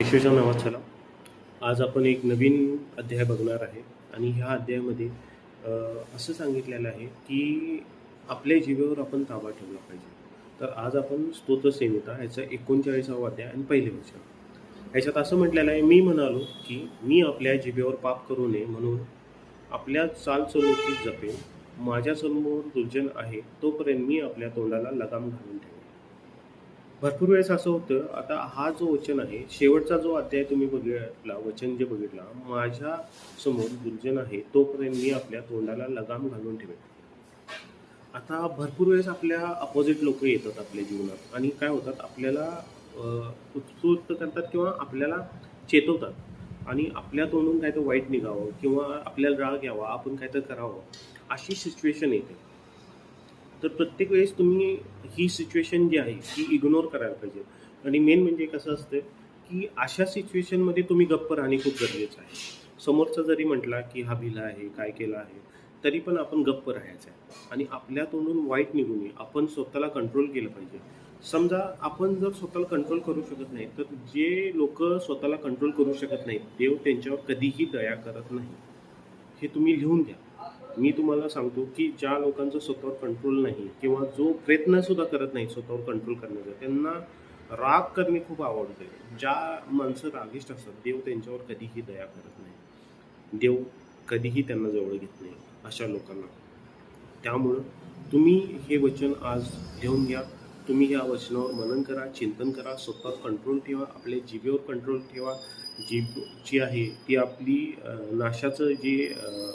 ईश्वरच्या नावात चला. आज आपण एक नवीन अध्याय बघणार आहे आणि ह्या अध्यायामध्ये असं सांगितलेलं आहे की आपल्या जीवेवर आपण ताबा ठेवला पाहिजे. तर आज आपण स्तोत्रसंहिता ह्याचा 39वा अध्याय आणि पहिले वचन. ह्याच्यात असं म्हटलेलं आहे, मी म्हणालो की मी आपल्या जिभेवर पाप करू नये म्हणून आपल्या चालचलुकीत जपेन. माझ्यासमोर दुर्जन आहे तोपर्यंत मी आपल्या तोंडाला लगाम घालून ठेवेन. भरपूर वेळेस असं होतं. आता हा जो वचन आहे, शेवटचा जो अध्याय तुम्ही बघितला, वचन जे बघितला, माझ्या समोर दुर्जन आहे तोपर्यंत मी आपल्या तोंडाला लगाम घालून ठेवेन. आता भरपूर वेळेस आपल्या अपोजिट लोक येतात आपल्या जीवनात आणि काय होतात, आपल्याला उत्सुक करतात किंवा आपल्याला चेतवतात आणि आपल्या तोंडून काय तर वाईट निघावं किंवा आपल्याला राग यावा, आपण काय तर करावं, अशी सिच्युएशन येते. तर प्रत्येक वेळेस तुम्ही ही सिच्युएशन जी आहे ती इग्नोर करायला पाहिजे. आणि मेन म्हणजे कसं असतं की अशा सिच्युएशनमध्ये तुम्ही गप्प राहणे खूप गरजेचं आहे. समोरचा जरी म्हटला की हा भिला आहे, काय केलं आहे, तरी पण आपण गप्प राहायचं आहे आणि आपल्या तोंडून वाईट निघू नये. आपण स्वतःला कंट्रोल केलं पाहिजे. समजा आपण जर स्वतःला कंट्रोल करू शकत नाही, तर जे लोक स्वतःला कंट्रोल करू शकत नाहीत, देव त्यांच्यावर कधीही दया करत नाही. हे तुम्ही लिहून घ्या. मी तुम्हाला सांगतो की ज्या लोकांचं स्वतःवर कंट्रोल नाही किंवा जो प्रयत्नसुद्धा करत नाही स्वतःवर कंट्रोल करण्याचा, त्यांना राग करणे खूप आवडते. ज्या माणसं रागिष्ट असतात, देव त्यांच्यावर कधीही दया करत नाही. देव कधीही त्यांना जवळ घेत नाही अशा लोकांना. त्यामुळं तुम्ही हे वचन आज घेऊन घ्या. तुम्ही ह्या वचनावर मनन करा, चिंतन करा, स्वतःवर कंट्रोल ठेवा, आपल्या जिभेवर कंट्रोल ठेवा. जीभ जी आहे ती आपली नाशाचं जे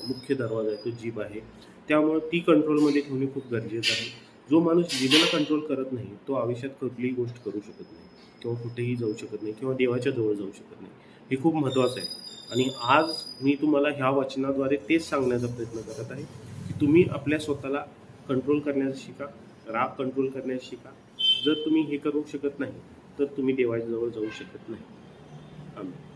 मुख्य दरवाजा आहे तो जीभ आहे. त्यामुळं ती कंट्रोलमध्ये ठेवणे खूप गरजेचं आहे. जो माणूस जिभेला कंट्रोल करत नाही, तो आयुष्यात कुठलीही गोष्ट करू शकत नाही किंवा कुठेही जाऊ शकत नाही किंवा देवाच्या जवळ जाऊ शकत नाही. हे खूप महत्त्वाचं आहे. आणि आज मी तुम्हाला ह्या वचनाद्वारे तेच सांगण्याचा प्रयत्न करत आहे की तुम्ही आपल्या स्वतःला कंट्रोल करण्यास शिका, राग कंट्रोल करण्यास शिका. जर तुम्ही हे करू शकत नाही, तर तुम्ही देवाच्या जवळ जाऊ शकत नाही. आमेन.